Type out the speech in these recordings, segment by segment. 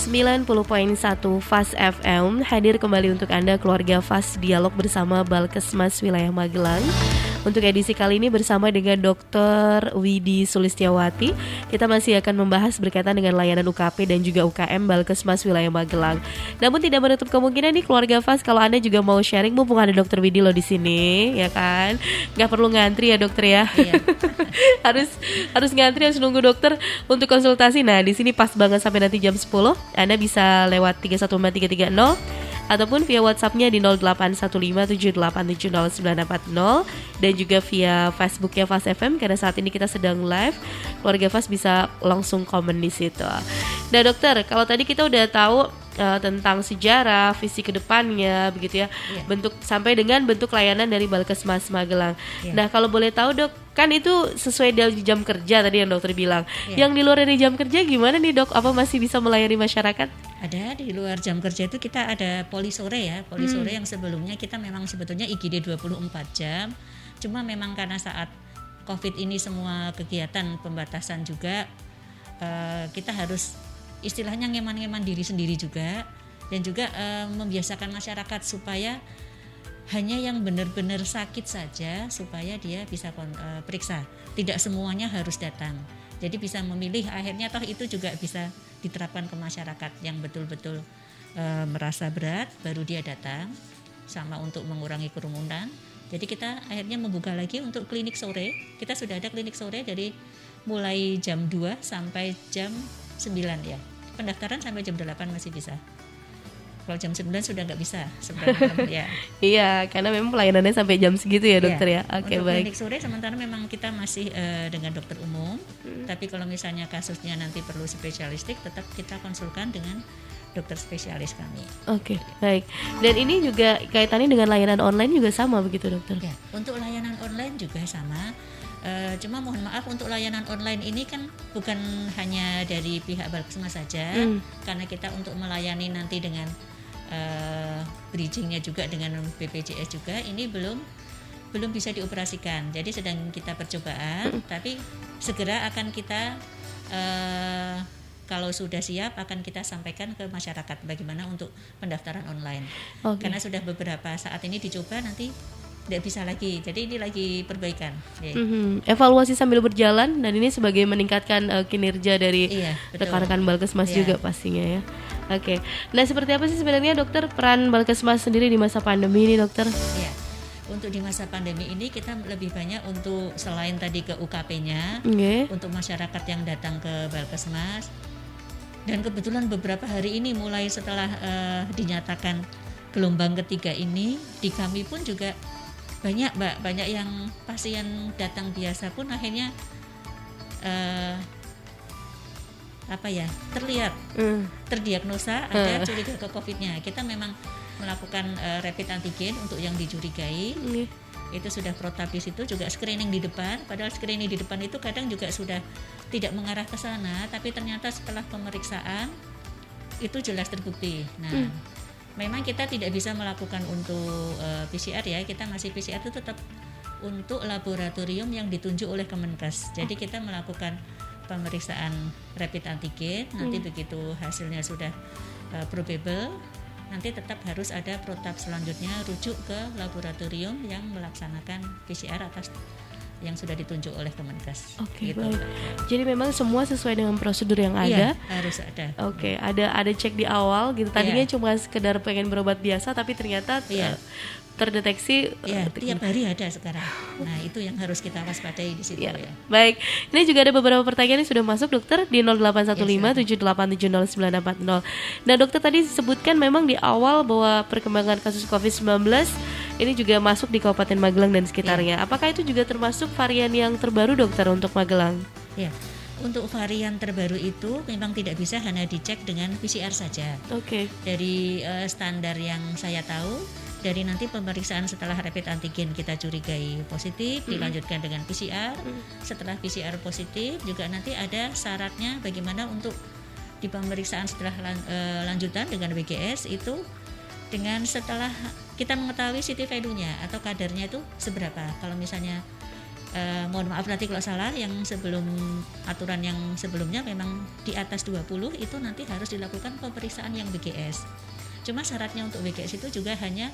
90.1 Fast FM hadir kembali untuk Anda keluarga Fast Dialog bersama Balkesmas Wilayah Magelang. Untuk edisi kali ini bersama dengan Dr. Widi Sulistiawati, kita masih akan membahas berkaitan dengan layanan UKP dan juga UKM Balkesmas Wilayah Magelang. Namun tidak menutup kemungkinan nih keluarga Fast, kalau Anda juga mau sharing, mumpung ada Dr. Widi loh di sini, ya kan? Nggak perlu ngantri ya dokter ya. Iya. harus ngantri, harus nunggu dokter untuk konsultasi. Nah, di sini pas banget sampai nanti jam 10. Anda bisa lewat 314330 ataupun via WhatsApp-nya di 081578700940 dan juga via Facebook-nya Fast FM karena saat ini kita sedang live. Keluarga Fast bisa langsung komen di situ. Nah, dokter, kalau tadi kita udah tahu tentang sejarah, visi kedepannya begitu ya, bentuk sampai dengan bentuk layanan dari Balkesmas Magelang. Nah, kalau boleh tahu dok, kan itu sesuai dari jam kerja tadi yang dokter bilang. Yang di luar dari jam kerja gimana nih dok? Apa masih bisa melayani masyarakat? Ada, di luar jam kerja itu kita ada poli sore ya, poli sore yang sebelumnya kita memang sebetulnya IGD 24 jam. Cuma memang karena saat COVID ini semua kegiatan pembatasan juga, kita harus istilahnya ngeman-ngeman diri sendiri juga, dan juga membiasakan masyarakat supaya hanya yang benar-benar sakit saja supaya dia bisa periksa, tidak semuanya harus datang. Jadi bisa memilih, akhirnya toh itu juga bisa diterapkan ke masyarakat yang betul-betul merasa berat baru dia datang, sama untuk mengurangi kerumunan. Jadi kita akhirnya membuka lagi untuk klinik sore. Kita sudah ada klinik sore dari mulai jam 2 sampai jam 9 ya. Pendaftaran sampai jam 8 masih bisa. Kalau jam 9 sudah nggak bisa sebenarnya ya. Iya, karena memang pelayanannya sampai jam segitu ya dokter ya. Oke, baik. Klinik sore sementara memang kita masih dengan dokter umum. Tapi kalau misalnya kasusnya nanti perlu spesialistik, tetap kita konsulkan dengan dokter spesialis kami. Oke, baik. Dan ini juga kaitannya dengan layanan online juga sama begitu dokter? Ya, untuk layanan online juga sama. Cuma mohon maaf untuk layanan online ini kan bukan hanya dari pihak Balkesmas saja, karena kita untuk melayani nanti dengan bridgingnya juga dengan BPJS juga, ini belum bisa dioperasikan. Jadi sedang kita percobaan, tapi segera akan kita kalau sudah siap akan kita sampaikan ke masyarakat bagaimana untuk pendaftaran online. Karena sudah beberapa saat ini dicoba, nanti tidak bisa lagi, jadi ini lagi perbaikan. Evaluasi sambil berjalan, dan ini sebagai meningkatkan kinerja dari rekan-rekan Balkesmas juga pastinya ya. Oke. Nah, seperti apa sih sebenarnya dokter peran Balkesmas sendiri di masa pandemi ini dokter? Iya. Untuk di masa pandemi ini kita lebih banyak untuk selain tadi ke UKP-nya, untuk masyarakat yang datang ke Balkesmas. Dan kebetulan beberapa hari ini mulai setelah dinyatakan gelombang ketiga ini, di kami pun juga banyak yang pasien datang biasa pun akhirnya terdiagnosa ada curiga ke COVID-nya. Kita memang melakukan rapid antigen untuk yang dicurigai. Itu sudah protap di situ, juga screening di depan. Padahal screening di depan itu kadang juga sudah tidak mengarah ke sana, tapi ternyata setelah pemeriksaan itu jelas terbukti. Nah, memang kita tidak bisa melakukan untuk PCR ya, kita masih PCR itu tetap untuk laboratorium yang ditunjuk oleh Kemenkes. Jadi kita melakukan pemeriksaan rapid antigen, nanti begitu hasilnya sudah probable, nanti tetap harus ada protap selanjutnya rujuk ke laboratorium yang melaksanakan PCR atas yang sudah ditunjuk oleh Kemenkes. Oke, gitu. Baik. Jadi memang semua sesuai dengan prosedur yang ada. Harus ada. Oke, ada cek di awal gitu. Tadinya cuma sekedar pengen berobat biasa, tapi ternyata terdeteksi. Tiap hari ada sekarang. Nah, itu yang harus kita waspadai di situ ya. Baik, ini juga ada beberapa pertanyaan yang sudah masuk dokter di 081578700940. Nah, dokter tadi disebutkan memang di awal bahwa perkembangan kasus COVID-19 ini juga masuk di Kabupaten Magelang dan sekitarnya. Apakah itu juga termasuk varian yang terbaru dokter untuk Magelang? Ya, untuk varian terbaru itu memang tidak bisa hanya dicek dengan PCR saja. Dari standar yang saya tahu, dari nanti pemeriksaan setelah rapid antigen kita curigai positif, dilanjutkan dengan PCR. Setelah PCR positif juga nanti ada syaratnya bagaimana untuk di pemeriksaan setelah lanjutan dengan BGS itu, dengan setelah kita mengetahui city value-nya atau kadarnya itu seberapa. Kalau misalnya mohon maaf nanti kalau salah, yang sebelum aturan yang sebelumnya memang di atas 20 itu nanti harus dilakukan pemeriksaan yang BGS. Cuma syaratnya untuk BGS itu juga hanya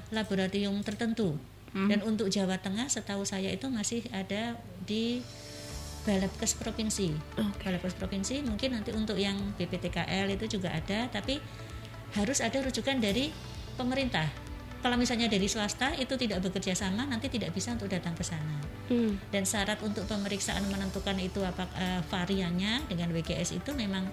laboratorium tertentu. Dan untuk Jawa Tengah setahu saya itu masih ada di Balapkes Provinsi. Balapkes Provinsi mungkin nanti untuk yang BPTKL itu juga ada, tapi harus ada rujukan dari pemerintah. Kalau misalnya dari swasta itu tidak bekerja sama, nanti tidak bisa untuk datang ke sana. Dan syarat untuk pemeriksaan menentukan itu apa variannya dengan WGS itu memang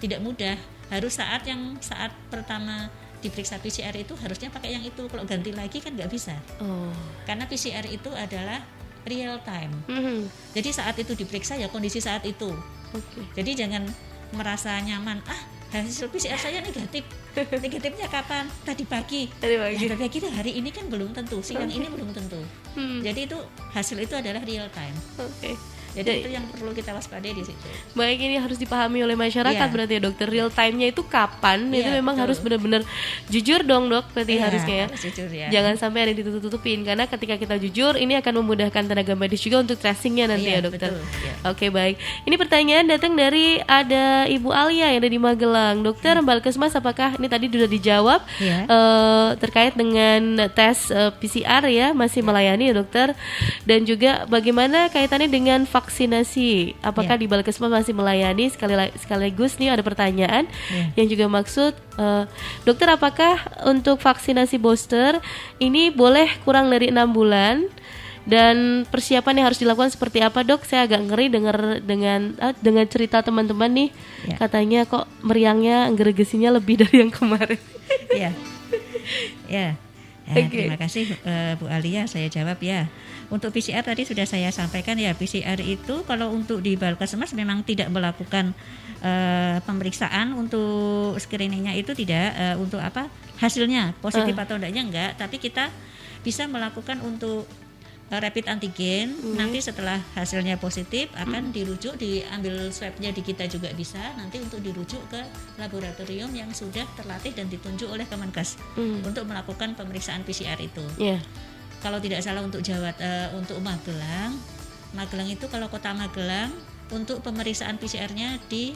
tidak mudah. Harus saat pertama diperiksa PCR itu harusnya pakai yang itu. Kalau ganti lagi kan nggak bisa. Karena PCR itu adalah real time. Jadi saat itu diperiksa ya kondisi saat itu. Jadi jangan merasa nyaman. Hasil PCR saya negatif. Negatifnya kapan? Tadi pagi. Ya, tadi pagi hari ini kan belum tentu. Siang ini belum tentu. Jadi itu hasil itu adalah real time. Jadi itu yang perlu kita waspadai di situ. Baik, ini harus dipahami oleh masyarakat berarti ya dokter. Real time-nya itu kapan? Itu memang harus benar-benar jujur dong dok. Berarti harusnya ya. Jujur, ya. Jangan sampai ada ditutup-tutupin. Karena ketika kita jujur, ini akan memudahkan tenaga medis juga untuk tracing-nya nanti ya dokter. Oke, baik. Ini pertanyaan datang dari ada Ibu Alia yang ada di Magelang. Dokter, Balkesmas apakah ini tadi sudah dijawab terkait dengan tes PCR ya masih melayani ya dokter? Dan juga bagaimana kaitannya dengan vaksinasi, apakah di Balkesmas masih melayani? Sekaligus nih ada pertanyaan yang juga maksud dokter, apakah untuk vaksinasi booster ini boleh kurang dari 6 bulan dan persiapan yang harus dilakukan seperti apa dok? Saya agak ngeri dengar dengan cerita teman-teman nih, katanya kok meriangnya gergesinya lebih dari yang kemarin. Terima kasih Bu Alia, saya jawab ya. Untuk PCR tadi sudah saya sampaikan ya, PCR itu kalau untuk di Balkesmas memang tidak melakukan pemeriksaan untuk screeningnya itu tidak untuk hasilnya positif atau enggaknya enggak, tapi kita bisa melakukan untuk rapid antigen. Nanti setelah hasilnya positif akan dirujuk, diambil swabnya di kita juga bisa, nanti untuk dirujuk ke laboratorium yang sudah terlatih dan ditunjuk oleh Kemenkes untuk melakukan pemeriksaan PCR itu. Kalau tidak salah untuk untuk Magelang itu kalau kota Magelang untuk pemeriksaan PCR-nya di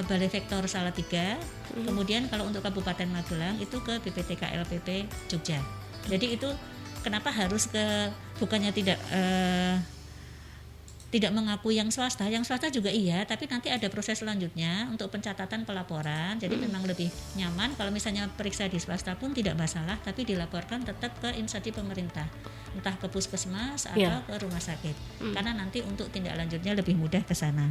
Balai Vektor Salatiga. Kemudian kalau untuk Kabupaten Magelang itu ke BPTKLPP Jogja. Jadi itu kenapa harus bukannya tidak mengakui yang swasta juga iya, tapi nanti ada proses selanjutnya untuk pencatatan pelaporan. Jadi memang lebih nyaman kalau misalnya periksa di swasta pun tidak masalah, tapi dilaporkan tetap ke instansi pemerintah, entah ke puskesmas atau ke rumah sakit, karena nanti untuk tindak lanjutnya lebih mudah ke sana.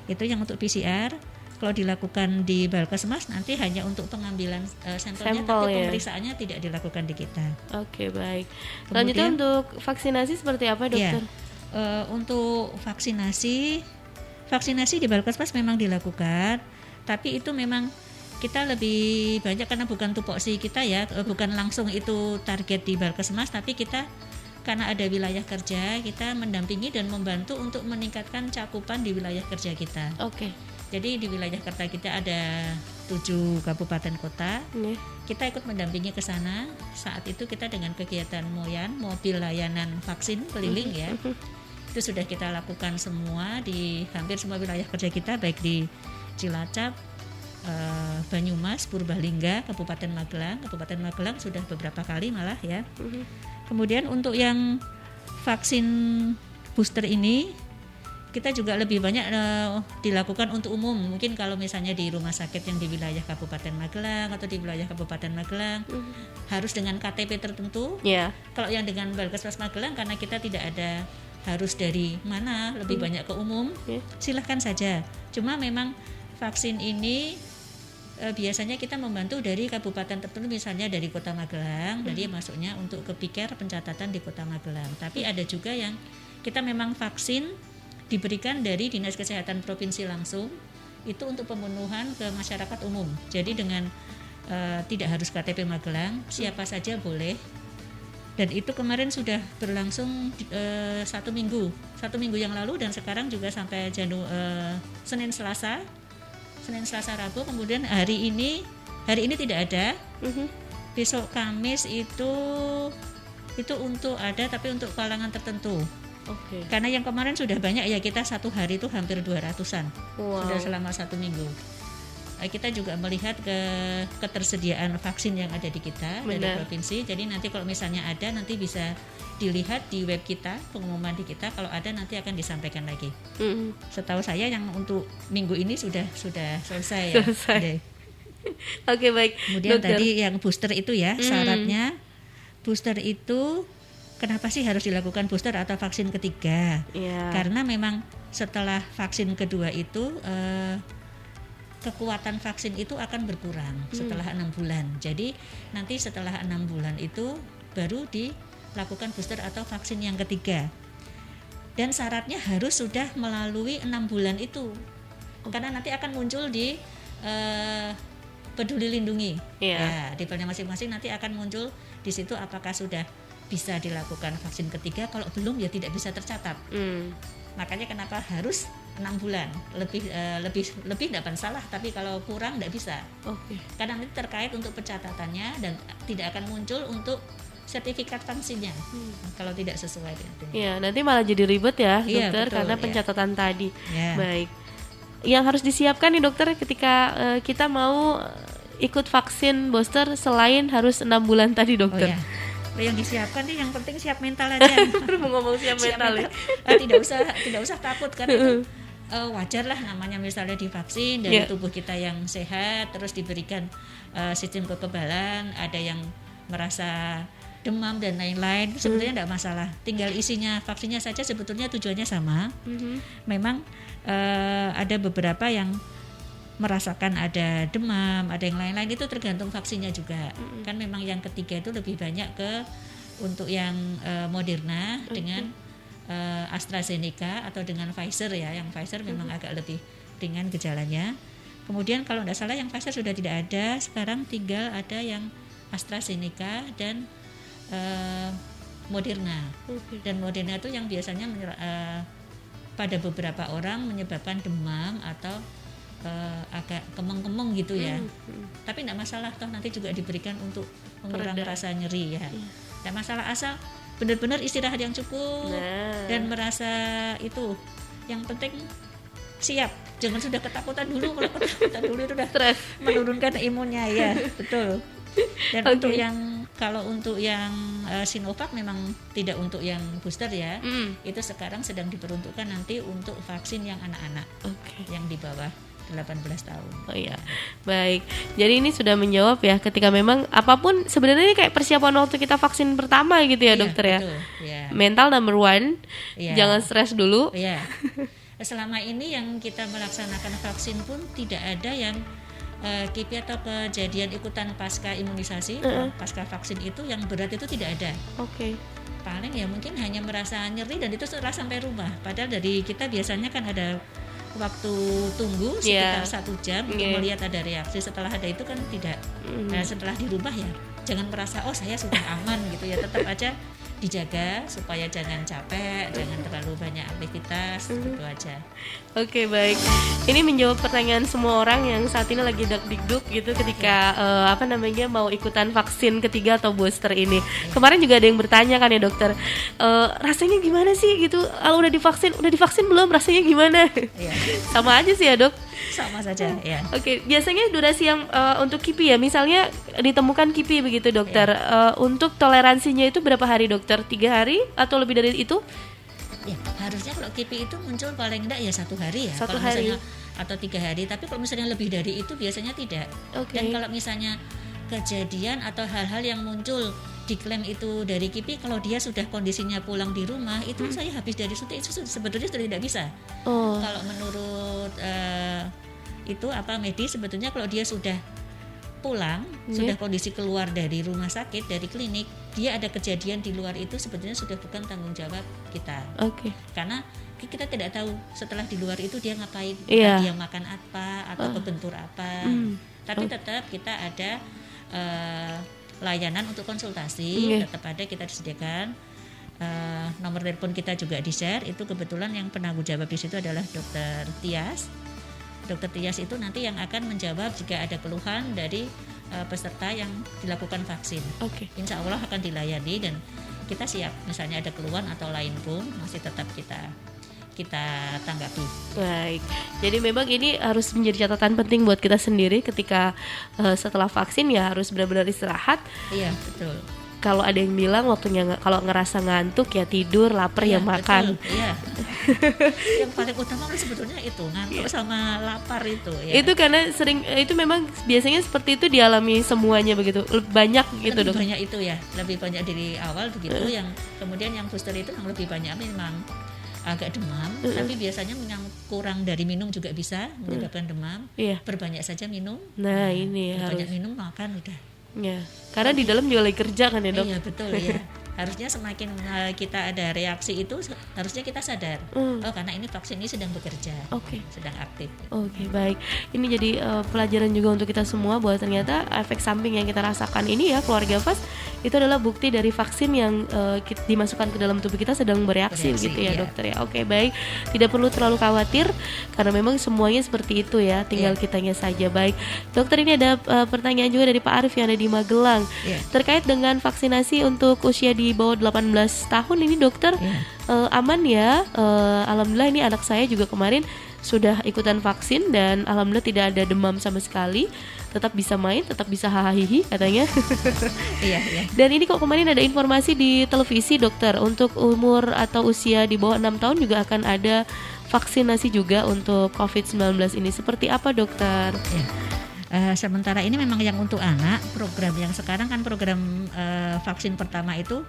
Itu yang untuk PCR. Kalau dilakukan di Balkesmas nanti hanya untuk pengambilan sampelnya, tapi pemeriksaannya tidak dilakukan di kita. Oke, baik. Selanjutnya untuk vaksinasi seperti apa dokter? Untuk vaksinasi di Balkesmas memang dilakukan, tapi itu memang kita lebih banyak karena bukan tupoksi kita ya, bukan langsung itu target di Balkesmas, tapi kita karena ada wilayah kerja, kita mendampingi dan membantu untuk meningkatkan cakupan di wilayah kerja kita. Jadi di wilayah kerja kita ada 7 kabupaten kota. Kita ikut mendampingi ke sana. Saat itu kita dengan kegiatan MOYAN, mobil layanan vaksin keliling ya. Itu sudah kita lakukan semua di hampir semua wilayah kerja kita, baik di Cilacap, Banyumas, Purbalingga, Kabupaten Magelang sudah beberapa kali malah ya. Kemudian untuk yang vaksin booster ini kita juga lebih banyak dilakukan untuk umum. Mungkin kalau misalnya di rumah sakit yang di wilayah Kabupaten Magelang atau di wilayah Kabupaten Magelang harus dengan KTP tertentu. Kalau yang dengan Balkesmas Magelang karena kita tidak ada harus dari mana, lebih banyak ke umum, silahkan saja. Cuma memang vaksin ini biasanya kita membantu dari kabupaten tertentu, misalnya dari Kota Magelang, jadi masuknya untuk ke PIKER pencatatan di Kota Magelang. Tapi ada juga yang kita memang vaksin diberikan dari Dinas Kesehatan Provinsi langsung, itu untuk pemenuhan ke masyarakat umum. Jadi dengan tidak harus KTP Magelang, siapa saja boleh. Dan itu kemarin sudah berlangsung 1 minggu yang lalu, dan sekarang juga sampai Senin Selasa Rabu. Kemudian hari ini tidak ada. Besok Kamis itu itu tapi untuk kalangan tertentu. Oke. Karena yang kemarin sudah banyak ya, kita satu hari itu hampir 200-an. Wow. Sudah selama 1 minggu. Kita juga melihat ketersediaan vaksin yang ada di kita dari provinsi. Jadi nanti kalau misalnya ada, nanti bisa dilihat di web kita, pengumuman di kita. Kalau ada nanti akan disampaikan lagi. Setahu saya yang untuk minggu ini sudah selesai ya. Oke, baik. Kemudian Dokter. tadi yang booster itu ya, syaratnya booster itu kenapa sih harus dilakukan booster atau vaksin ketiga? Yeah. Karena memang setelah vaksin kedua itu kekuatan vaksin itu akan berkurang setelah 6 bulan. Jadi nanti setelah 6 bulan itu baru dilakukan booster atau vaksin yang ketiga. Dan syaratnya harus sudah melalui 6 bulan itu. Karena nanti akan muncul di Peduli Lindungi. Ya, di filenya masing-masing nanti akan muncul di situ apakah sudah bisa dilakukan vaksin ketiga. Kalau belum ya tidak bisa tercatat. Makanya kenapa harus 6 bulan, lebih tidak salah, tapi kalau kurang tidak bisa. Karena nanti terkait untuk pencatatannya dan tidak akan muncul untuk sertifikat vaksinnya kalau tidak sesuai dengan itu. Iya, nanti malah jadi ribet ya, Iya, dokter, betul, karena ya. pencatatan tadi. Ya. Baik. Yang harus disiapkan nih dokter ketika kita mau ikut vaksin booster selain harus 6 bulan tadi, dokter. Oh, ya. Yang disiapkan nih yang penting siap mental aja. Mau ngomong siap mental. Ya? Tidak usah takut karena itu wajar lah, namanya misalnya divaksin dari tubuh kita yang sehat, terus diberikan sistem kekebalan, ada yang merasa demam dan lain-lain, sebetulnya tidak masalah. Tinggal isinya vaksinnya saja sebetulnya tujuannya sama. Memang ada beberapa yang merasakan ada demam, ada yang lain-lain, itu tergantung vaksinnya juga. Kan memang yang ketiga itu lebih banyak untuk yang Moderna dengan AstraZeneca atau dengan Pfizer ya. Yang Pfizer memang agak lebih ringan gejalanya. Kemudian kalau tidak salah yang Pfizer sudah tidak ada, sekarang tinggal ada yang AstraZeneca dan Moderna. Dan Moderna itu yang biasanya pada beberapa orang menyebabkan demam atau agak kemeng-kemeng gitu ya. Tapi tidak masalah, toh nanti juga diberikan untuk mengurangi rasa nyeri ya. Tidak masalah, asal benar-benar istirahat yang cukup dan merasa itu. Yang penting siap, jangan sudah ketakutan dulu. Kalau ketakutan dulu itu sudah stres, menurunkan imunnya ya, betul. Dan untuk yang Sinovac memang tidak untuk yang booster ya. Itu sekarang sedang diperuntukkan nanti untuk vaksin yang anak-anak yang di bawah 18 tahun. Oh iya, baik. Jadi ini sudah menjawab ya, ketika memang apapun sebenarnya ini kayak persiapan waktu kita vaksin pertama gitu ya, dokter ya. Betul, ya. Mental number one, jangan stres dulu. Iya. Selama ini yang kita melaksanakan vaksin pun tidak ada yang KIPI atau kejadian ikutan pasca imunisasi, pasca vaksin itu yang berat itu tidak ada. Paling ya mungkin hanya merasa nyeri dan itu setelah sampai rumah. Padahal dari kita biasanya kan ada waktu tunggu sekitar 1 jam untuk melihat ada reaksi. Setelah ada itu kan tidak. Setelah di rumah ya jangan merasa saya sudah aman gitu ya, tetap aja dijaga supaya jangan capek, jangan terlalu banyak aktivitas, gitu aja. Oke, baik. Ini menjawab pertanyaan semua orang yang saat ini lagi dak-dikduk gitu ketika mau ikutan vaksin ketiga atau booster ini. Kemarin juga ada yang bertanya kan ya, dokter, rasanya gimana sih gitu? Kalau udah divaksin belum? Rasanya gimana? Sama aja sih ya, dok. Sama saja ya. Oke, biasanya durasi yang untuk KIPI ya, misalnya ditemukan KIPI begitu, dokter. Untuk toleransinya itu berapa hari, dokter? 3 hari atau lebih dari itu? Ya, harusnya kalau KIPI itu muncul paling enggak ya 1 hari ya. 1 kalau hari misalnya, atau 3 hari. Tapi kalau misalnya lebih dari itu biasanya tidak. Dan kalau misalnya kejadian atau hal-hal yang muncul diklaim itu dari KIPI, kalau dia sudah kondisinya pulang di rumah, itu saya habis dari suntik itu sebetulnya sudah tidak bisa. Kalau menurut medis, sebetulnya kalau dia sudah pulang, sudah kondisi keluar dari rumah sakit, dari klinik, dia ada kejadian di luar itu sebetulnya sudah bukan tanggung jawab kita. Karena kita tidak tahu setelah di luar itu dia ngapain, dia makan apa atau kebentur apa. Tapi tetap kita ada layanan untuk konsultasi, tetap ada, kita disediakan. Nomor telepon kita juga di-share. Itu kebetulan yang penanggung jawab di situ adalah Dokter Tias. Dokter Tias itu nanti yang akan menjawab jika ada keluhan dari peserta yang dilakukan vaksin. Insya Allah akan dilayani, dan kita siap, misalnya ada keluhan atau lain pun masih tetap kita tanggapi. Baik, jadi memang ini harus menjadi catatan penting buat kita sendiri ketika setelah vaksin ya harus benar-benar istirahat. Iya, betul. Kalau ada yang bilang waktunya kalau ngerasa ngantuk ya tidur, lapar ya makan. Iya. Yang paling utama kan sebetulnya itu ngantuk sama lapar itu. Ya. Itu karena sering itu memang biasanya seperti itu dialami semuanya begitu, banyak gitu lebih dok. Banyak itu ya, lebih banyak dari awal begitu. Yang kemudian yang booster itu yang lebih banyak memang agak demam, tapi biasanya yang kurang dari minum juga bisa menyebabkan demam. Iya. Perbanyak saja minum. Nah ini perbanyak harus. minum makan udah. Ya, karena di dalam juga lagi kerja kan ya dok. Iya betul ya. Harusnya semakin kita ada reaksi itu harusnya kita sadar. Oh karena ini vaksin ini sedang bekerja. Oke. Sedang aktif. Oke, baik. Ini jadi pelajaran juga untuk kita semua bahwa ternyata efek samping yang kita rasakan ini ya keluarga Vas itu adalah bukti dari vaksin yang dimasukkan ke dalam tubuh kita sedang bereaksi gitu ya dokter ya. Oke, baik. Tidak perlu terlalu khawatir karena memang semuanya seperti itu ya, tinggal kitanya saja. Baik. Dokter, ini ada pertanyaan juga dari Pak Arif yang ada di Magelang. Terkait dengan vaksinasi untuk usia di bawah 18 tahun ini dokter aman ya. Alhamdulillah ini anak saya juga kemarin sudah ikutan vaksin dan alhamdulillah tidak ada demam sama sekali, tetap bisa main, tetap bisa hahaha katanya. Iya. Dan ini kok kemarin ada informasi di televisi dokter untuk umur atau usia di bawah 6 tahun juga akan ada vaksinasi juga untuk COVID-19 ini, seperti apa dokter? Sementara ini memang yang untuk anak, program yang sekarang kan program vaksin pertama itu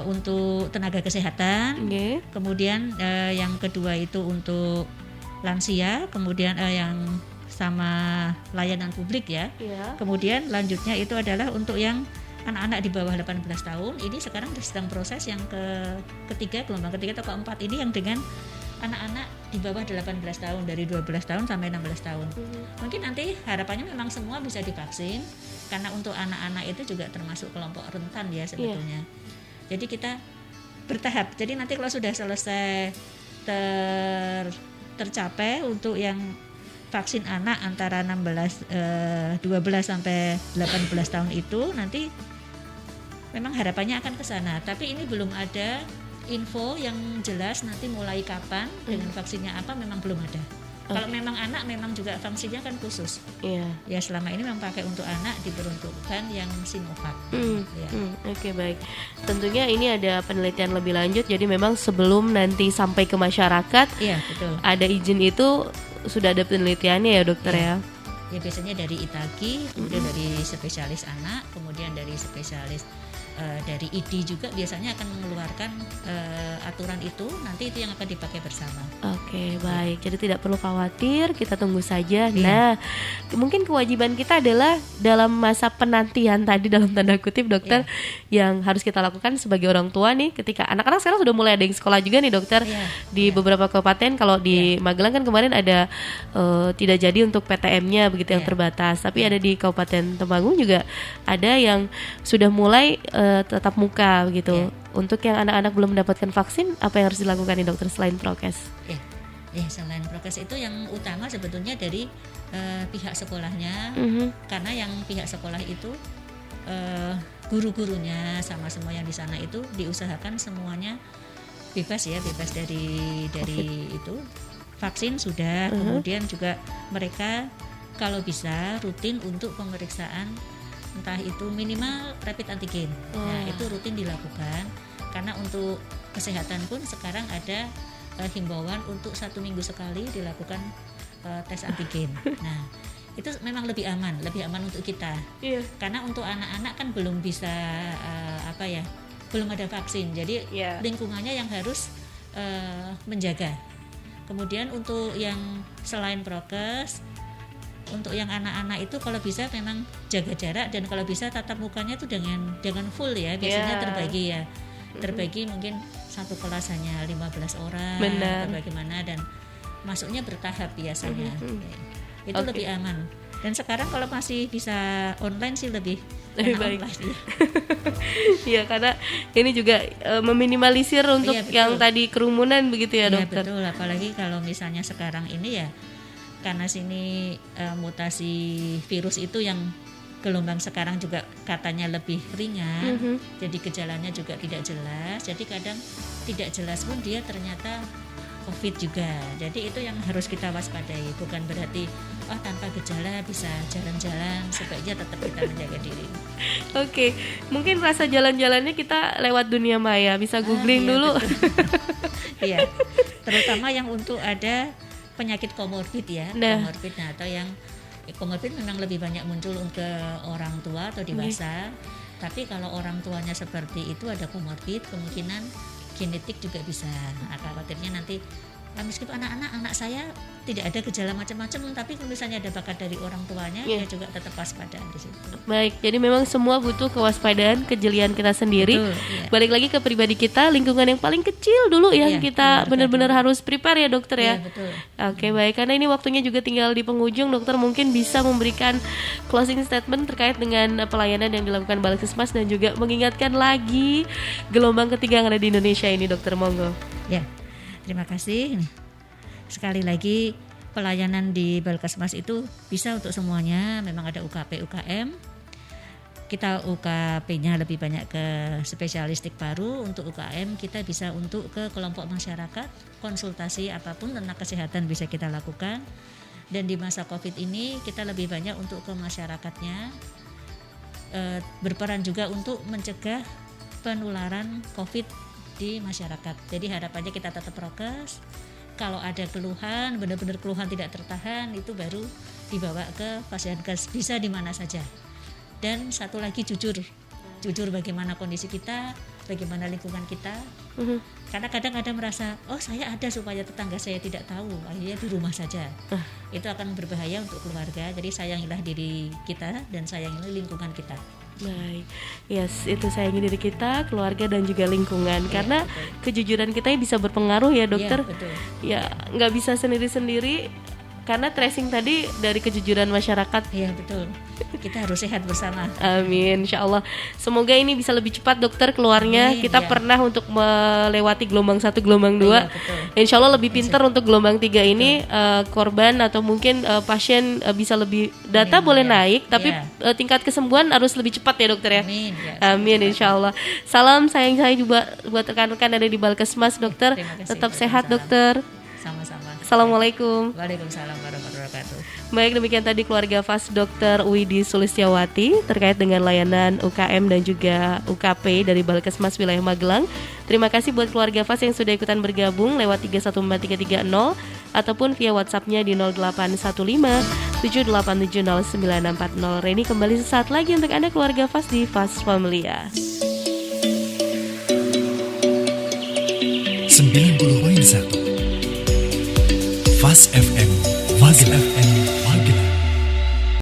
untuk tenaga kesehatan, kemudian yang kedua itu untuk lansia, kemudian yang sama layanan publik ya. Kemudian lanjutnya itu adalah untuk yang anak-anak di bawah 18 tahun. Ini sekarang sedang proses yang ketiga, gelombang ketiga atau keempat ini yang dengan anak-anak di bawah 18 tahun, dari 12 tahun sampai 16 tahun. Mungkin nanti harapannya memang semua bisa divaksin, karena untuk anak-anak itu juga termasuk kelompok rentan ya sebetulnya. Jadi kita bertahap. Jadi nanti kalau sudah selesai tercapai untuk yang vaksin anak antara 12 sampai 18 tahun itu, nanti memang harapannya akan ke sana. Tapi ini belum ada info yang jelas nanti mulai kapan dengan vaksinnya apa, memang belum ada. Kalau memang anak memang juga vaksinnya kan khusus. Ya selama ini memang pakai untuk anak diperuntukkan yang Sinovac. Oke, baik. Tentunya ini ada penelitian lebih lanjut. Jadi memang sebelum nanti sampai ke masyarakat, betul. Ada izin itu sudah ada penelitiannya ya dokter ya. Ya biasanya dari ITAGI, kemudian dari spesialis anak, kemudian dari spesialis dari ID juga biasanya akan mengeluarkan aturan itu, nanti itu yang akan dipakai bersama. Oke, baik. Jadi tidak perlu khawatir, kita tunggu saja. Nah, mungkin kewajiban kita adalah dalam masa penantian tadi dalam tanda kutip dokter, yang harus kita lakukan sebagai orang tua nih, ketika anak-anak sekarang sudah mulai ada yang sekolah juga nih dokter di beberapa kabupaten. Kalau di Magelang kan kemarin ada tidak jadi untuk PTM-nya begitu yang terbatas, tapi ada di Kabupaten Temanggung juga ada yang sudah mulai tetap muka begitu. Untuk yang anak-anak belum mendapatkan vaksin, apa yang harus dilakukan nih dokter selain prokes? Selain prokes itu yang utama sebetulnya dari pihak sekolahnya, karena yang pihak sekolah itu guru-gurunya sama semua yang di sana itu diusahakan semuanya bebas dari itu vaksin sudah. Kemudian juga mereka kalau bisa rutin untuk pemeriksaan, entah itu minimal rapid antigen. Nah, itu rutin dilakukan karena untuk kesehatan pun sekarang ada himbauan untuk 1 minggu sekali dilakukan tes antigen. Nah, itu memang lebih aman untuk kita. Karena untuk anak-anak kan belum bisa belum ada vaksin. Jadi lingkungannya yang harus menjaga. Kemudian untuk yang selain prokes, untuk yang anak-anak itu kalau bisa memang jaga jarak, dan kalau bisa tatap mukanya tuh jangan full ya, biasanya terbagi mungkin satu kelas hanya 15 orang atau bagaimana, dan masuknya bertahap biasanya. Itu lebih aman. Dan sekarang kalau masih bisa online sih lebih baik. Ya, karena ini juga meminimalisir untuk yang tadi kerumunan begitu ya dokter. Betul, apalagi kalau misalnya sekarang ini ya karena sini mutasi virus itu yang gelombang sekarang juga katanya lebih ringan, jadi gejalanya juga tidak jelas. Jadi kadang tidak jelas pun dia ternyata COVID juga. Jadi itu yang harus kita waspadai. Bukan berarti tanpa gejala bisa jalan-jalan, sebaiknya tetap kita menjaga diri. Oke, mungkin rasa jalan-jalannya kita lewat dunia maya, bisa googling dulu. Iya, terutama yang untuk ada penyakit komorbid ya, komorbid atau yang komorbid memang lebih banyak muncul ke orang tua atau dewasa. Tapi kalau orang tuanya seperti itu ada komorbid, kemungkinan genetik juga bisa. Nah, khawatirnya nanti meskipun anak saya tidak ada gejala macam-macam, tapi kalau misalnya ada bakat dari orang tuanya, dia juga tetap waspada di situ. Baik, jadi memang semua butuh kewaspadaan, kejelian kita sendiri. Betul, iya. Balik lagi ke pribadi kita, lingkungan yang paling kecil dulu yang kita benar-benar harus prepare ya dokter ya. Betul. Oke, baik, karena ini waktunya juga tinggal di penghujung, dokter mungkin bisa memberikan closing statement terkait dengan pelayanan yang dilakukan Balkesmas dan juga mengingatkan lagi gelombang ketiga yang ada di Indonesia ini, dokter, monggo. Ya. Terima kasih. Sekali lagi pelayanan di Balkesmas itu bisa untuk semuanya. Memang ada UKP, UKM. Kita UKP-nya lebih banyak ke spesialistik paru. Untuk UKM kita bisa untuk ke kelompok masyarakat. Konsultasi apapun tentang kesehatan bisa kita lakukan. Dan di masa COVID ini kita lebih banyak untuk ke masyarakatnya. Berperan juga untuk mencegah penularan COVID di masyarakat. Jadi harapannya kita tetap prokes. Kalau ada keluhan, benar-benar keluhan tidak tertahan, itu baru dibawa ke Fasyankes, bisa di mana saja. Dan satu lagi jujur bagaimana kondisi kita, bagaimana lingkungan kita. Karena kadang ada merasa, saya ada supaya tetangga saya tidak tahu, akhirnya di rumah saja. Itu akan berbahaya untuk keluarga. Jadi sayangilah diri kita dan sayangilah lingkungan kita. Baik, yes, itu sayangi diri kita, keluarga dan juga lingkungan. Karena betul. Kejujuran kita bisa berpengaruh ya dokter. Ya, betul. Ya, nggak bisa sendiri-sendiri. Karena tracing tadi dari kejujuran masyarakat. Iya betul. Kita harus sehat bersama. Amin, insya Allah. Semoga ini bisa lebih cepat dokter keluarnya. Amin, kita pernah untuk melewati gelombang 1, gelombang 2. Iya, betul. Insya Allah lebih pintar untuk gelombang 3 ini. Korban atau mungkin pasien bisa lebih data boleh naik, tapi tingkat kesembuhan harus lebih cepat ya dokter ya. Amin. Ya, amin insya Allah. Salam sayang saya juga buat rekan-rekan ada di Balkesmas dokter. Tetap sehat dokter. Sama-sama. Assalamualaikum. Waalaikumsalam warahmatullahi wabarakatuh. Baik, demikian tadi keluarga FAS Dr. Widi Sulistiawati terkait dengan layanan UKM dan juga UKP dari Balkesmas wilayah Magelang. Terima kasih buat keluarga FAS yang sudah ikutan bergabung lewat 314330 ataupun via WhatsApp-nya di 0815 78709640. Reni kembali sesaat lagi untuk Anda keluarga FAS di FAS Familia. 90.1 FAS FM Magelang.